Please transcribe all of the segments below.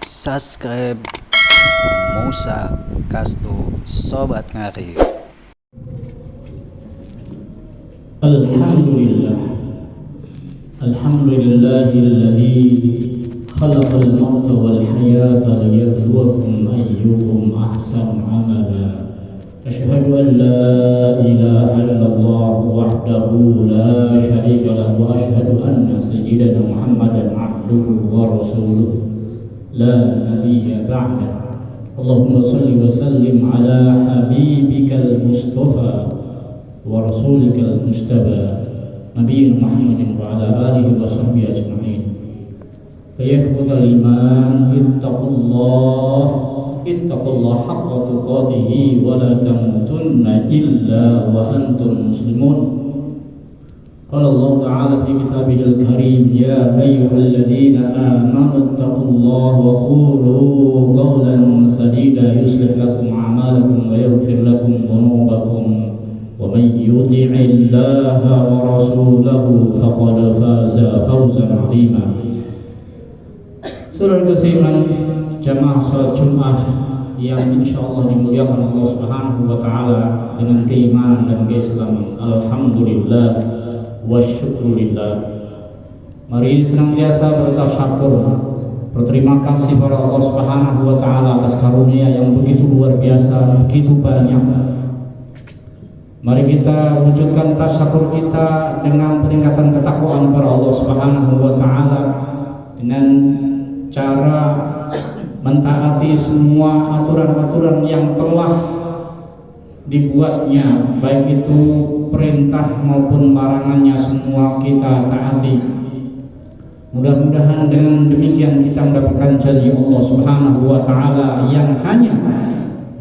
Subscribe Musa Kastu Sobat Ngari. Alhamdulillah, alhamdulillahilladzi khalaqal mauta wal hayata liyabluwakum ayyukum ahsanu amala. Asyhadu an la ilaha illallah wahdahu la syarika lahu wa asyhadu anna sayyidana Muhammadan abduhu wa rasuluh la nabiyya ba'da. Allahumma salli wa sallim ala habibikal mustafa wa rasulikal mustaba nabiyina Muhammadin wa ala alihi wa sahbihi ajma'in. Fa ya ikhwatal iman, ittaqullah haqqa tuqatih wa la tamutunna illa wa antum muslimun. Qala Allah Ta'ala fi kitabihil karim, ya ayyuhalladzina amanu ittaqullaha wa qulu qawlan sadida yuslih lakum a'malakum wa yaghfir lakum dhunubakum wa man yuti'illaha wa rasulahu faqad faza fawzan 'azima. Saudara keiman, jamaah salat Jumat yang insyaallah dimuliakan Allah Subhanahu wa taala dengan keimanan dan keislaman. Alhamdulillah wa syukurillah. Mari senantiasa bertasyakur, berterima kasih kepada Allah Subhanahu wa taala atas karunia yang begitu luar biasa, begitu banyak. Mari kita wujudkan tasyakur kita dengan peningkatan ketakwaan kepada Allah Subhanahu wa taala dengan cara mentaati semua aturan-aturan yang telah dibuatnya, baik itu perintah maupun larangannya, semua kita taati. Mudah-mudahan dengan demikian kita mendapatkan janji Allah Subhanahu wa taala yang hanya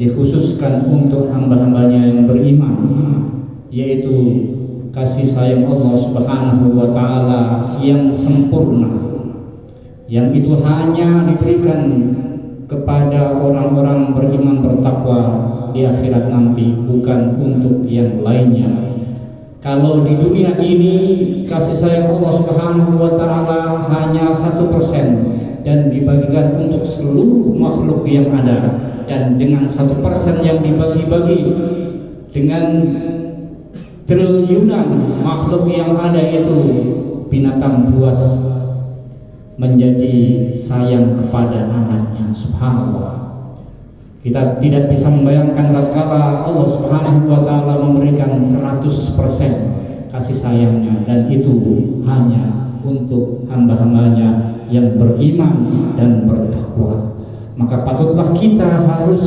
dikhususkan untuk hamba-hambanya yang beriman, yaitu kasih sayang Allah Subhanahu wa taala yang sempurna, yang itu hanya diberikan kepada orang-orang beriman bertakwa di akhirat nanti, bukan untuk yang lainnya. Kalau di dunia ini kasih sayang Allah Subhanahu wa taala hanya 1% dan dibagikan untuk seluruh makhluk yang ada, dan dengan 1% yang dibagi-bagi dengan triliunan makhluk yang ada itu, binatang buas menjadi sayang kepada anaknya. Subhanallah, kita tidak bisa membayangkan tatkala Allah Subhanahu wa taala memberikan 100% kasih sayangnya, dan itu hanya untuk hamba-hambanya yang beriman dan bertakwa. Maka patutlah kita harus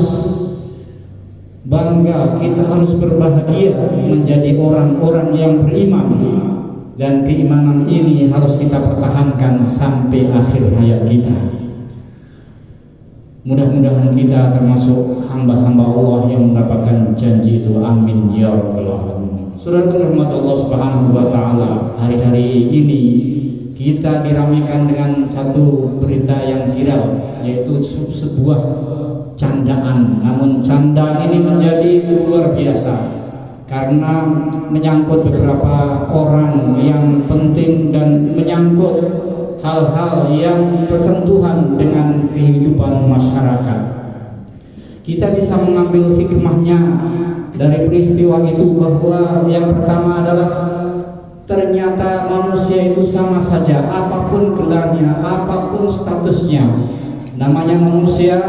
bangga, kita harus berbahagia menjadi orang-orang yang beriman, dan keimanan ini harus kita pertahankan sampai akhir hayat kita. Mudah-mudahan kita termasuk hamba-hamba Allah yang mendapatkan janji itu. Amin ya rabbal alamin. Saudara rahmat Allah Subhanahu wa taala, hari-hari ini kita diramaikan dengan satu berita yang viral, yaitu sebuah candaan. Namun canda ini menjadi luar biasa karena menyangkut beberapa orang yang penting dan menyangkut hal-hal yang bersentuhan dengan kehidupan masyarakat. Kita bisa mengambil hikmahnya dari peristiwa itu, bahwa yang pertama adalah ternyata manusia itu sama saja, apapun gelarnya, apapun statusnya. Namanya manusia,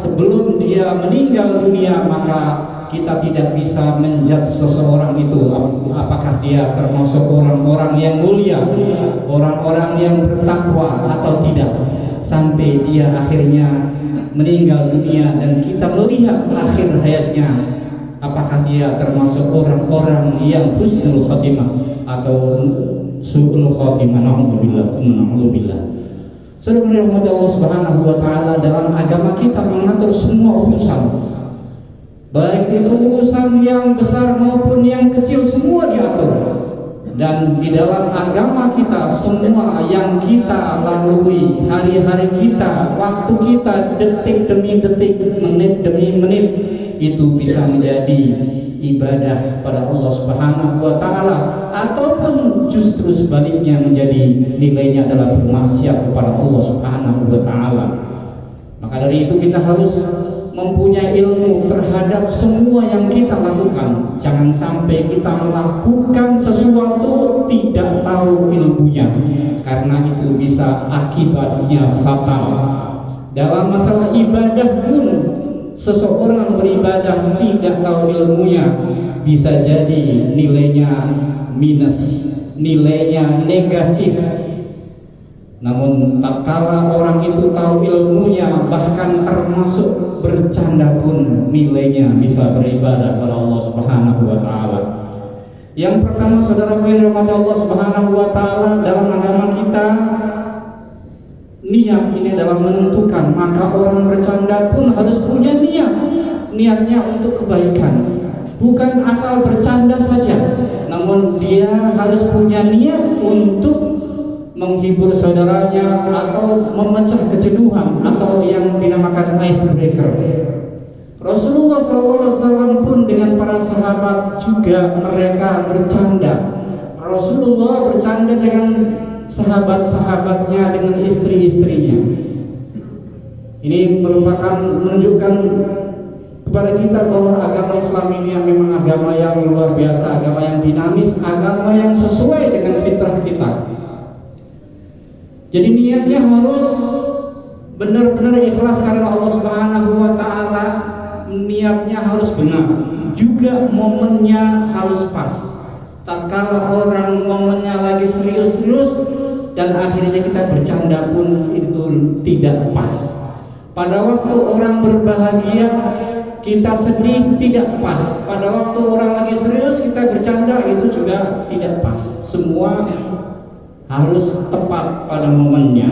sebelum dia meninggal dunia maka kita tidak bisa menjudge seseorang itu apakah dia termasuk orang-orang yang mulia, orang-orang yang bertakwa atau tidak, sampai dia akhirnya meninggal dunia dan kita melihat akhir hayatnya, apakah dia termasuk orang-orang yang husnul khotimah atau su'ul khotimah. Na'udzubillah. Saudara rahmat Allah Subhanahu wa taala, dalam agama kita mengatur semua urusan, baik itu urusan yang besar maupun yang kecil, semua diatur. Dan di dalam agama kita, semua yang kita lalui, hari-hari kita, waktu kita, detik demi detik, menit demi menit, itu bisa menjadi ibadah pada Allah Subhanahu wa taala, ataupun justru sebaliknya menjadi nilainya adalah bermaksiat kepada Allah Subhanahu wa taala. dari itu kita harus mempunyai ilmu terhadap semua yang kita lakukan. Jangan sampai kita melakukan sesuatu tidak tahu ilmunya, karena itu bisa akibatnya fatal. Dalam masalah ibadah pun, seseorang beribadah tidak tahu ilmunya, bisa jadi nilainya minus, nilainya negatif. Namun tak kala orang itu tahu ilmunya, bahkan termasuk bercanda pun nilainya bisa beribadah kepada Allah Subhanahu wa taala. Yang pertama, saudara yang dirahmati Allah Subhanahu wa taala, dalam agama kita niat ini dalam menentukan. Maka orang bercanda pun harus punya niat. Niatnya untuk kebaikan. Bukan asal bercanda saja, namun dia harus punya niat untuk menghibur saudaranya atau memecah kejenuhan atau yang dinamakan icebreaker. Rasulullah SAW pun dengan para sahabat juga mereka bercanda. Rasulullah bercanda dengan sahabat-sahabatnya, dengan istri-istrinya. Ini merupakan menunjukkan kepada kita bahwa agama Islam ini memang agama yang luar biasa, agama yang dinamis, agama yang sesuai dengan fitrah kita. Jadi niatnya harus benar-benar ikhlas karena Allah Subhanahu wa taala, niatnya harus benar. Juga momennya harus pas. Tak kala orang momennya lagi serius-serius dan akhirnya kita bercanda pun itu tidak pas. Pada waktu orang berbahagia kita sedih tidak pas. Pada waktu orang lagi serius kita bercanda itu juga tidak pas. Semua harus tepat pada momennya.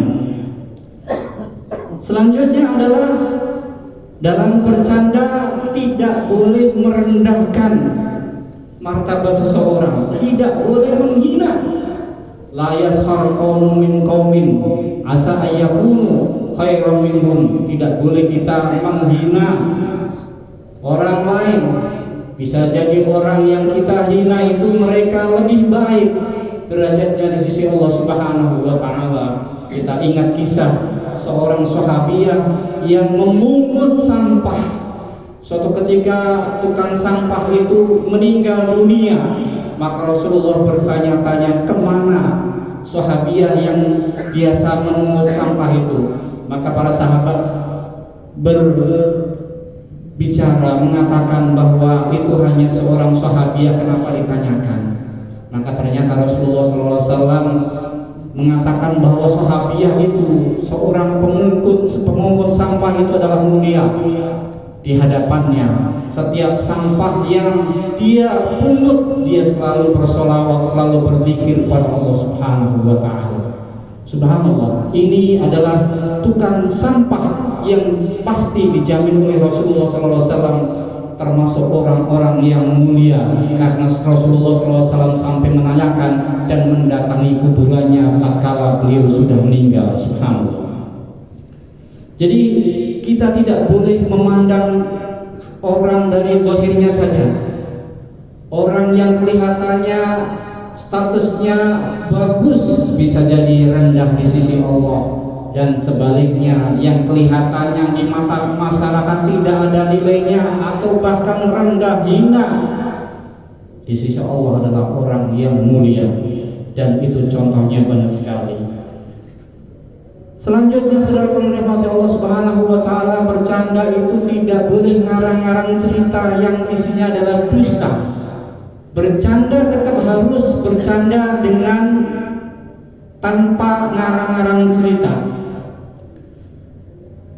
Selanjutnya adalah dalam bercanda tidak boleh merendahkan martabat seseorang, tidak boleh menghina. La yashar qaumun min qaumin asa ayyakunu khairan minhum. Tidak boleh kita menghina orang lain. Bisa jadi orang yang kita hina itu mereka lebih baik derajatnya di sisi Allah Subhanahu wa taala. Kita ingat kisah seorang sahabiah yang memungut sampah. Suatu ketika tukang sampah itu meninggal dunia, maka Rasulullah bertanya-tanya kemana sahabiah yang biasa memungut sampah itu. Maka para sahabat berbicara mengatakan bahwa itu hanya seorang sahabiah, kenapa ditanyakan? Maka ternyata Rasulullah SAW mengatakan bahwa sahabiah itu seorang pemungut sampah itu adalah mulia di hadapannya. Setiap sampah yang dia pungut, dia selalu bersolawat, selalu berzikir pada Allah Subhanahu wa taala. Subhanallah, ini adalah tukang sampah yang pasti dijamin oleh Rasulullah SAW termasuk orang-orang yang mulia, karena Rasulullah SAW sampai menanyakan dan mendatangi kuburannya tatkala beliau sudah meninggal. Subhanallah. Jadi kita tidak boleh memandang orang dari zahirnya saja. Orang yang kelihatannya statusnya bagus bisa jadi rendah di sisi Allah. Dan sebaliknya, yang kelihatannya di mata masyarakat tidak ada nilainya atau bahkan rendah, hina, di sisi Allah adalah orang yang mulia. Dan itu contohnya banyak sekali. Selanjutnya, saudara dirahmati Allah Subhanahu wa taala, bercanda itu tidak boleh ngarang-ngarang cerita yang isinya adalah dusta. Bercanda tetap harus bercanda dengan tanpa ngarang-ngarang cerita.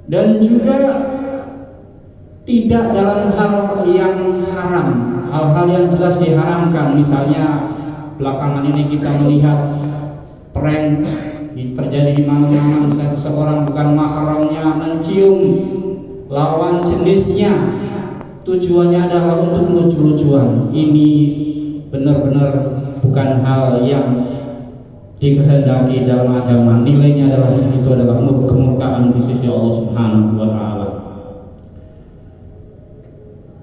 Dan juga tidak dalam hal yang haram, hal-hal yang jelas diharamkan. Misalnya belakangan ini kita melihat prank terjadi di mana-mana. Misalnya seseorang bukan mahramnya mencium lawan jenisnya, tujuannya adalah untuk lucu-lucuan. Ini benar-benar bukan hal yang dikehendaki dalam agama. Nilainya adalah itu adalah kemurkaan di sisi Allah Subhanahu wa taala.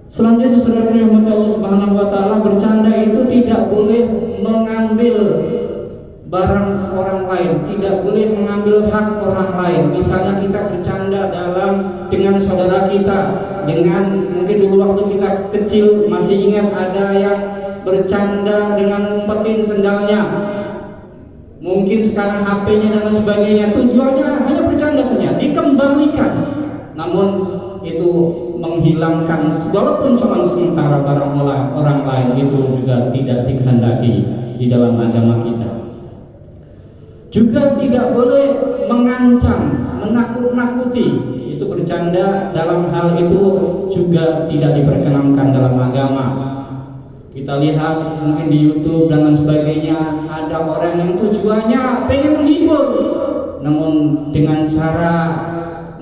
Selanjutnya, saudara yang Allah Subhanahu wa taala, bercanda itu tidak boleh mengambil barang orang lain, tidak boleh mengambil hak orang lain. Misalnya kita bercanda dalam dengan saudara kita, dengan mungkin dulu waktu kita kecil masih ingat ada yang bercanda dengan ngumpetin sendalnya, mungkin sekarang HP-nya dan lain sebagainya, tujuannya hanya bercanda saja, dikembalikan, namun itu menghilangkan walaupun cuma sementara barang orang lain, itu juga tidak dikehendaki di dalam agama kita. Juga tidak boleh mengancam, menakut-nakuti, itu bercanda dalam hal itu juga tidak diperkenankan dalam agama. Kita lihat mungkin di YouTube dan lain sebagainya, ada orang yang tujuannya pengen menghibur, namun dengan cara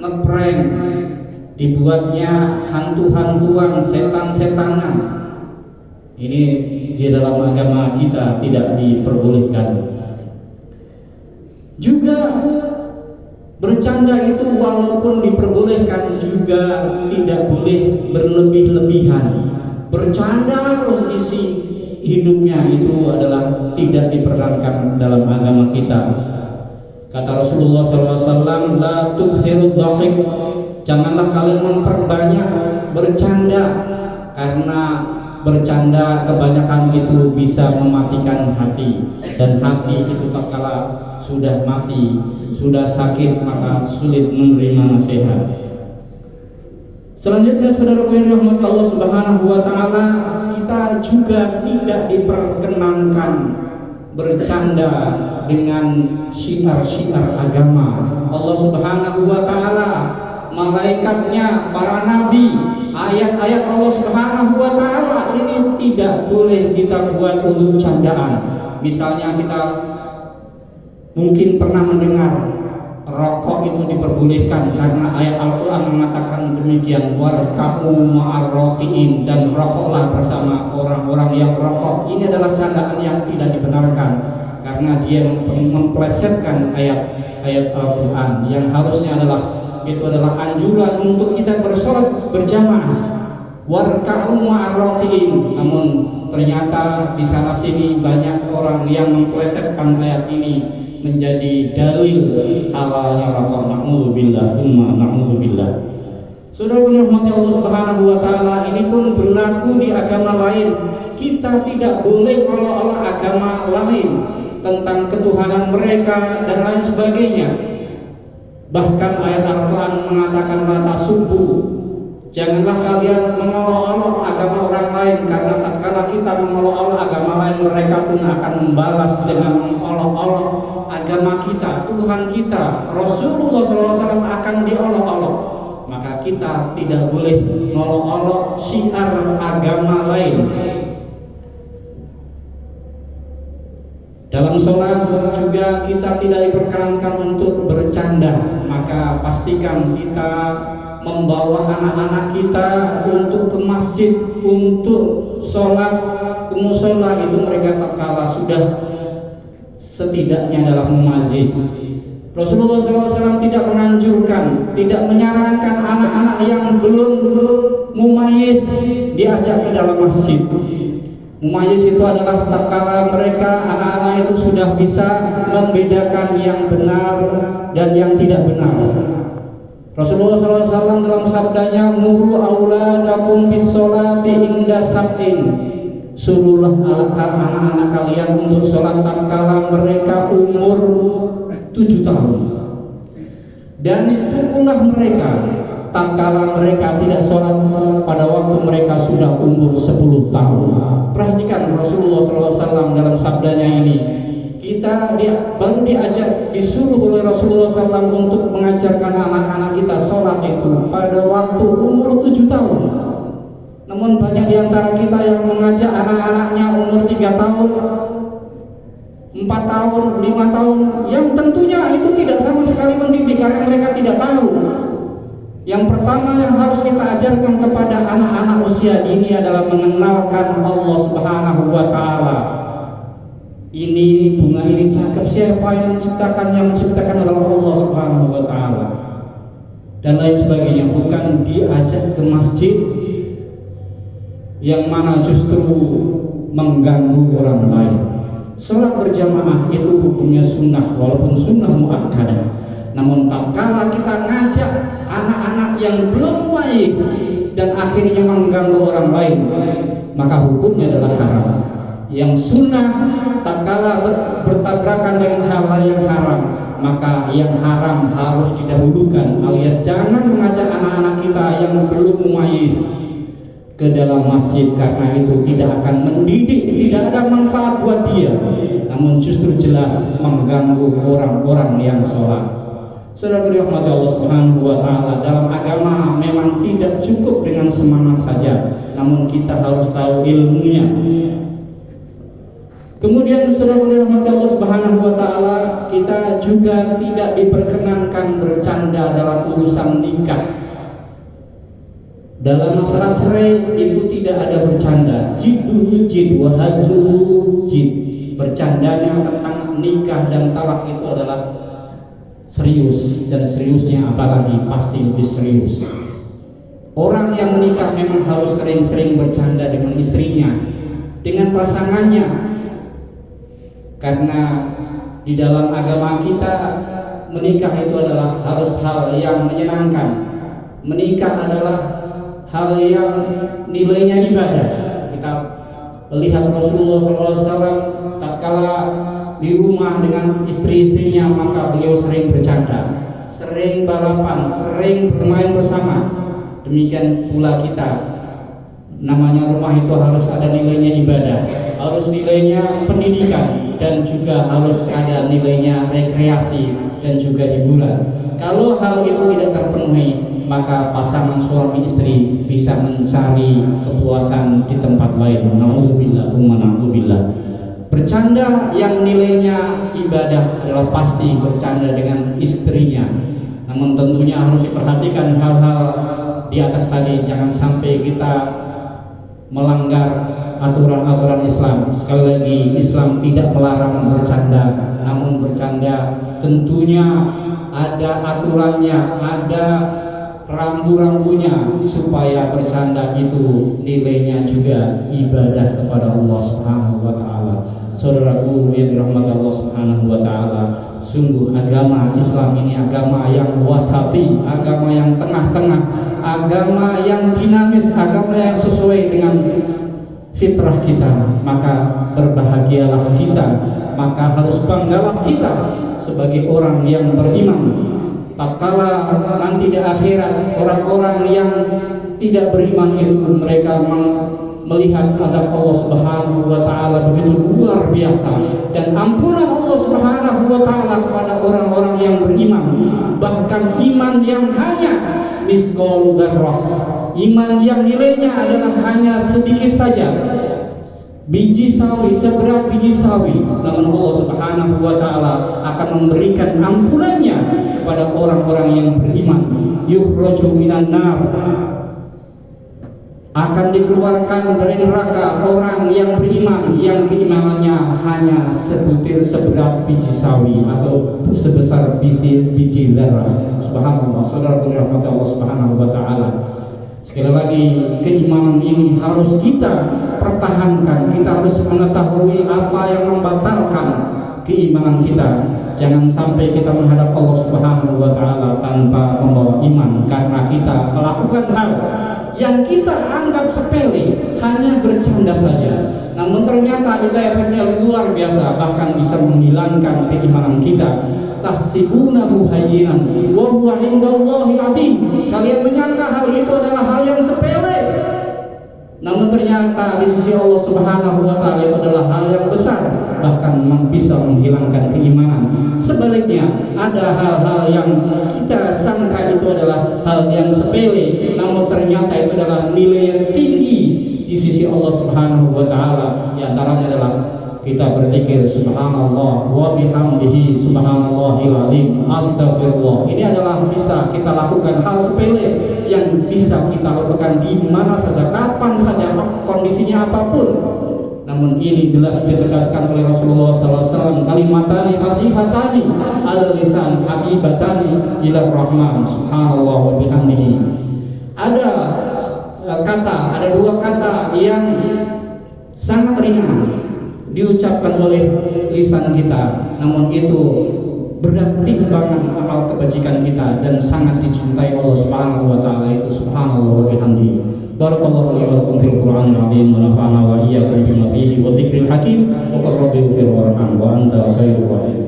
ngeprank, dibuatnya hantu-hantuan, setan-setanan. Ini di dalam agama kita tidak diperbolehkan. Juga bercanda itu walaupun diperbolehkan juga tidak boleh berlebih-lebihan. Bercanda terus isi hidupnya itu adalah tidak diperkenankan dalam agama kita. Kata Rasulullah SAW, la tuksiru dhahik, janganlah kalian memperbanyak bercanda, karena bercanda kebanyakan itu bisa mematikan hati, dan hati itu tatkala sudah mati, sudah sakit, maka sulit menerima nasihat. Selanjutnya, saudara yang dirahmati Allah Subhanahu wa taala, kita juga tidak diperkenankan bercanda dengan syiar-syiar agama. Allah Subhanahu wa taala, malaikatnya, para nabi, ayat-ayat Allah Subhanahu wa taala ini tidak boleh kita buat untuk candaan. Misalnya kita mungkin pernah mendengar rokok itu diperbolehkan karena ayat Al-Quran mengatakan demikian, warkamu ma'arrokiin, dan rokoklah bersama orang-orang yang rokok. Ini adalah candaan yang tidak dibenarkan karena dia memplesetkan ayat-ayat Al-Quran yang harusnya itu adalah anjuran untuk kita bersolat berjamaah, warka'u ma'arrokiin. Namun ternyata di sana sini banyak orang yang memplesetkan ayat ini menjadi dalil halalnya rokok. Na'udzubillah, tsumma na'udzubillah. Saudara rahmati Allah Subhanahu wa taala, ini pun berlaku di agama lain. Kita tidak boleh olah-olah agama lain tentang ketuhanan mereka dan lain sebagainya. Bahkan ayat Al-Quran mengatakan la tasubbu, janganlah kalian mengolok-olok agama orang lain, karena tatkala kita mengolok-olok agama lain, mereka pun akan membalas dengan mengolok-olok agama kita, Tuhan kita, Rasulullah SAW akan diolok-olok. Maka kita tidak boleh mengolok-olok syiar agama lain. Dalam sholat juga kita tidak diperkenankan untuk bercanda. Maka pastikan kita membawa anak-anak kita untuk ke masjid, untuk sholat ke musola, itu mereka tatkala sudah setidaknya dalam mumazzis. Rasulullah SAW tidak menganjurkan, tidak menyarankan anak-anak yang belum mumayyiz diajak ke dalam masjid. Mumayyiz itu adalah tatkala mereka, anak-anak itu sudah bisa membedakan yang benar dan yang tidak benar. Rasulullah SAW dalam sabdanya, muru auladakum bis sholati inda sab'in, suruhlah anak-anak kalian untuk sholat tatkala mereka umur 7 tahun, dan pukullah mereka tatkala mereka tidak sholat pada waktu mereka sudah umur 10 tahun. Perhatikan Rasulullah SAW dalam sabdanya ini, kita baru diajak, disuruh oleh Rasulullah SAW untuk mengajarkan anak-anak kita sholat itu pada waktu umur 7 tahun. Namun banyak di antara kita yang mengajak anak-anaknya umur 3 tahun, 4 tahun, 5 tahun, yang tentunya itu tidak sama sekali mendidik karena mereka tidak tahu. Yang pertama yang harus kita ajarkan kepada anak-anak usia dini adalah mengenalkan Allah Subhanahu wa taala. Ini bunga ini cakep, siapa yang menciptakan? Yang menciptakan adalah Allah Subhanahu wa taala. Dan lain sebagainya, bukan diajak ke masjid yang mana justru mengganggu orang lain. Salat berjamaah itu hukumnya sunnah, walaupun sunnah muakkadah. Namun tatkala kita ngajak anak-anak yang yang belum mumayyiz dan akhirnya mengganggu orang lain, maka hukumnya adalah haram. Yang sunnah tatkala bertabrakan dengan hal-hal yang haram, maka yang haram harus didahulukan, alias jangan mengajak anak-anak kita yang belum mumayyiz ke dalam masjid, karena itu tidak akan mendidik, tidak ada manfaat buat dia, namun justru jelas mengganggu orang-orang yang sholat. Saudara dirahmati Allah Subhanahu wa taala, dalam agama memang tidak cukup dengan semangat saja, namun kita harus tahu ilmunya. Kemudian saudara dirahmati Allah Subhanahu wa taala, kita juga tidak diperkenankan bercanda dalam urusan nikah. Dalam masalah cerai itu tidak ada bercanda. Jidduhu jid wa hazluhu jid. Bercandanya tentang nikah dan talak itu adalah serius, dan seriusnya apalagi pasti lebih serius. Orang yang menikah memang harus sering-sering bercanda dengan istrinya, dengan pasangannya, karena di dalam agama kita menikah itu adalah harus hal yang menyenangkan. Menikah adalah hal yang nilainya ibadah. Kita melihat Rasulullah SAW tatkala di rumah dengan istri-istrinya, maka beliau sering bercanda, sering balapan, sering bermain bersama. Demikian pula kita, namanya rumah itu harus ada nilainya ibadah, harus nilainya pendidikan, dan juga harus ada nilainya rekreasi dan juga hiburan. Kalau hal itu tidak terpenuhi, maka pasangan suami istri bisa mencari kepuasan di tempat lain. Na'udzubillah, tsumma na'udzubillah. Bercanda yang nilainya ibadah adalah pasti bercanda dengan istrinya. Namun tentunya harus diperhatikan hal-hal di atas tadi, jangan sampai kita melanggar aturan-aturan Islam. Sekali lagi, Islam tidak melarang bercanda, namun bercanda tentunya ada aturannya, ada rambu-rambunya, supaya bercanda itu nilainya juga ibadah kepada Allah Subhanahu wa taala. Saudaraku yang dirahmati Allah Subhanahu wa taala, sungguh agama Islam ini agama yang wasati, agama yang tengah-tengah, agama yang dinamis, agama yang sesuai dengan fitrah kita. Maka berbahagialah kita, maka harus banggalah kita sebagai orang yang beriman. Tatkala nanti di akhirat orang-orang yang tidak beriman itu mereka melihat adab Allah Subhanahu wa taala begitu luar biasa, dan ampunan Allah Subhanahu wa taala kepada orang-orang yang beriman, bahkan iman yang hanya misqal dzarrah, iman yang nilainya adalah hanya sedikit saja, biji sawi, seberat biji sawi, namun Allah Subhanahu wa taala akan memberikan ampunannya kepada orang-orang yang beriman. Yukhraju minan nar, akan dikeluarkan dari neraka orang yang beriman yang keimanannya hanya sebutir seberat biji sawi atau sebesar biji zarah. Subhanallah, saudara dirahmati Allah Subhanahu wa taala. Sekali lagi, keimanan ini harus kita pertahankan. Kita harus mengetahui apa yang membatalkan keimanan kita. Jangan sampai kita menghadap Allah Subhanahu wa taala tanpa membawa iman, karena kita melakukan hal yang kita anggap sepele, hanya bercanda saja, namun ternyata itu efeknya luar biasa, bahkan bisa menghilangkan keimanan kita. Tahsibunahu hayyinan wa huwa 'indallahi 'azim. Kalian menyangka hal itu adalah hal yang sepele, namun ternyata di sisi Allah Subhanahu wa taala itu adalah hal yang besar, bahkan bisa menghilangkan keimanan. Sebaliknya, ada hal-hal yang kita sangka itu adalah hal yang sepele, namun ternyata itu adalah nilai yang tinggi di sisi Allah Subhanahu wa taala. Di antaranya adalah kita berzikir subhanallah wa bihamdihi subhanallahil azim, astagfirullah. Ini adalah bisa kita lakukan hal sepele yang bisa kita lakukan di mana saja, kapan saja, kondisinya apapun. Namun ini jelas ditegaskan oleh Rasulullah SAW, kalimatani khafifatani ala lisan habibatani ila rahman subhanallah wa bihamdihi. Ada dua kata yang sangat ringan diucapkan oleh lisan kita, namun itu berat timbangan amal kebajikan kita dan sangat dicintai Allah Subhanahu wa taala, bihamdihi. Barakallahu li wa lakum fil Qur'anil azim wa nafa'ana wa iyyakum bima fihi wa dzikril hakim wa qur rabbi ighfir warham wa anta khairur rahimin.